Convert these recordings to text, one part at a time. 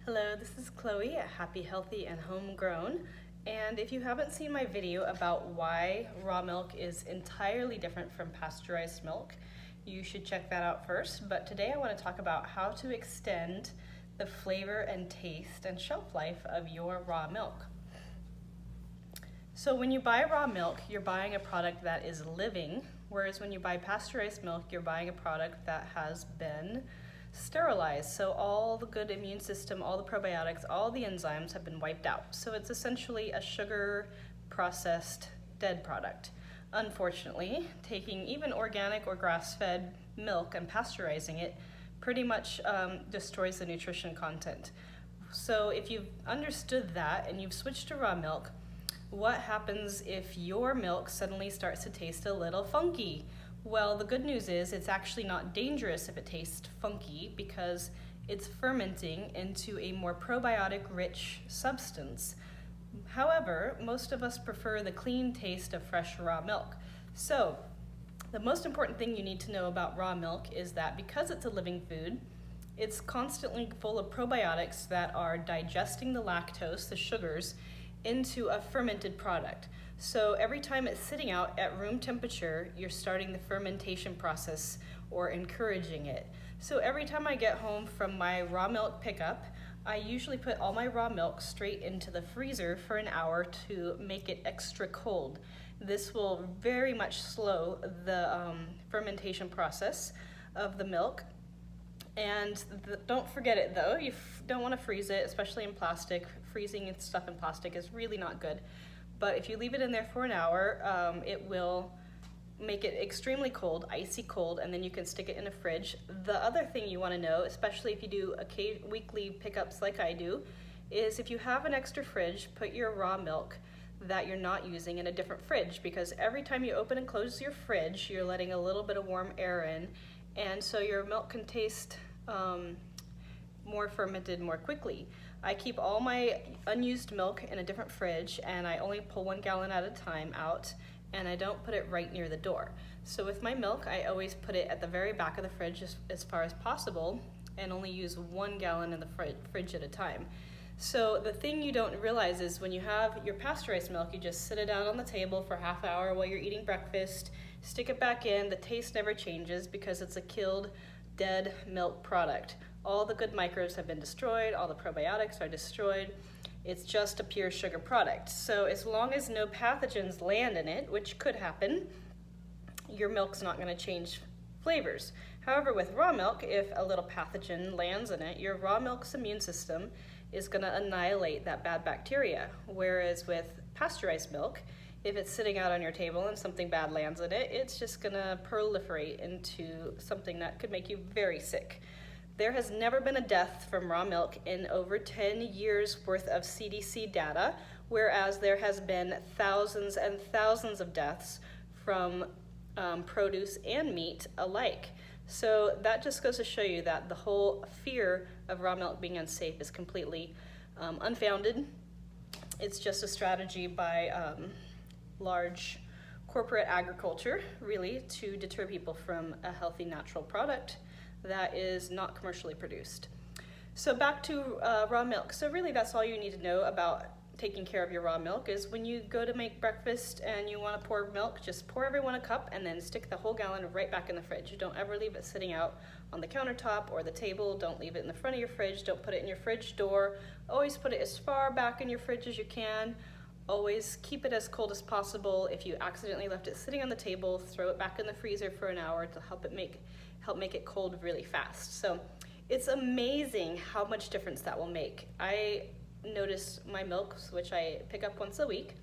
Hello, this is Chloe at Happy, Healthy, and Homegrown. And if you haven't seen my video about why raw milk is entirely different from pasteurized milk, you should check that out first. But today I want to talk about how to extend the flavor and taste and shelf life of your raw milk. So when you buy raw milk, you're buying a product that is living, whereas when you buy pasteurized milk, you're buying a product that has been sterilized. So all the good immune system, all the probiotics, all the enzymes have been wiped out. So it's essentially a sugar processed dead product. Unfortunately, taking even organic or grass-fed milk and pasteurizing it pretty much destroys the nutrition content. So if you've understood that and you've switched to raw milk, what happens if your milk suddenly starts to taste a little funky? Well, the good news is it's actually not dangerous if it tastes funky because it's fermenting into a more probiotic-rich substance. However, most of us prefer the clean taste of fresh raw milk. So, the most important thing you need to know about raw milk is that because it's a living food, it's constantly full of probiotics that are digesting the lactose, the sugars, into a fermented product. So every time it's sitting out at room temperature, you're starting the fermentation process or encouraging it. So every time I get home from my raw milk pickup, I usually put all my raw milk straight into the freezer for an hour to make it extra cold. This will very much slow the fermentation process of the milk. And don't forget it though, you don't want to freeze it, especially in plastic. Freezing stuff in plastic is really not good. But if you leave it in there for an hour, it will make it extremely cold, icy cold, and then you can stick it in a fridge. The other thing you want to know, especially if you do weekly pickups like I do, is if you have an extra fridge, put your raw milk that you're not using in a different fridge, because every time you open and close your fridge, you're letting a little bit of warm air in, and so your milk can taste more fermented more quickly. I keep all my unused milk in a different fridge, and I only pull 1 gallon at a time out, and I don't put it right near the door. So with my milk, I always put it at the very back of the fridge as far as possible, and only use 1 gallon in the fridge at a time. So the thing you don't realize is when you have your pasteurized milk, you just sit it down on the table for half an hour while you're eating breakfast, stick it back in, the taste never changes because it's a killed, dead milk product. All the good microbes have been destroyed, all the probiotics are destroyed. It's just a pure sugar product. So as long as no pathogens land in it, which could happen, your milk's not going to change flavors. However, with raw milk, if a little pathogen lands in it, your raw milk's immune system is going to annihilate that bad bacteria. Whereas with pasteurized milk, if it's sitting out on your table and something bad lands in it, it's just going to proliferate into something that could make you very sick. There has never been a death from raw milk in over 10 years worth of CDC data, whereas there has been thousands and thousands of deaths from produce and meat alike. So that just goes to show you that the whole fear of raw milk being unsafe is completely unfounded. It's just a strategy by large corporate agriculture, really, to deter people from a healthy natural product that is not commercially produced. So back to raw milk. So really that's all you need to know about taking care of your raw milk is when you go to make breakfast and you want to pour milk, just pour everyone a cup and then stick the whole gallon right back in the fridge. Don't ever leave it sitting out on the countertop or the table. Don't leave it in the front of your fridge. Don't put it in your fridge door. Always put it as far back in your fridge as you can. Always keep it as cold as possible. If you accidentally left it sitting on the table, throw it back in the freezer for an hour to help make it cold really fast. So it's amazing how much difference that will make. I notice my milk, which I pick up once a week,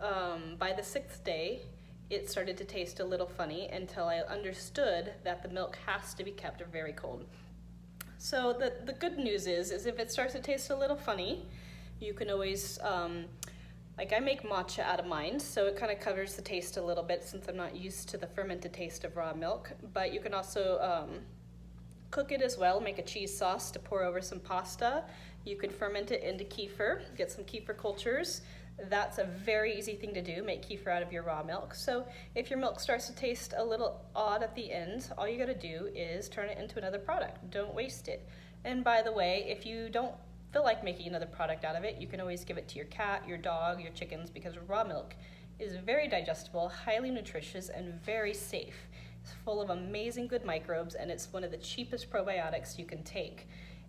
by the 6th day, it started to taste a little funny until I understood that the milk has to be kept very cold. So the good news is if it starts to taste a little funny, you can always, like I make matcha out of mine, so it kind of covers the taste a little bit since I'm not used to the fermented taste of raw milk. But you can also cook it as well, make a cheese sauce to pour over some pasta. You can ferment it into kefir, get some kefir cultures. That's a very easy thing to do, make kefir out of your raw milk. So if your milk starts to taste a little odd at the end, all you gotta do is turn it into another product. Don't waste it. And by the way, if you don't feel like making another product out of it, you can always give it to your cat, your dog, your chickens, because raw milk is very digestible, highly nutritious, and very safe. It's full of amazing good microbes, and it's one of the cheapest probiotics you can take,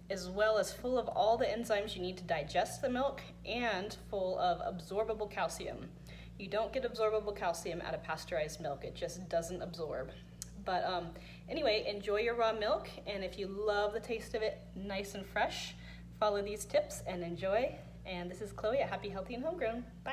as well as full of all the enzymes you need to digest the milk and full of absorbable calcium. You don't get absorbable calcium out of pasteurized milk. It just doesn't absorb. But anyway, enjoy your raw milk, and if you love the taste of it nice and fresh, follow these tips and enjoy. And this is Chloe at Happy, Healthy, and Homegrown. Bye.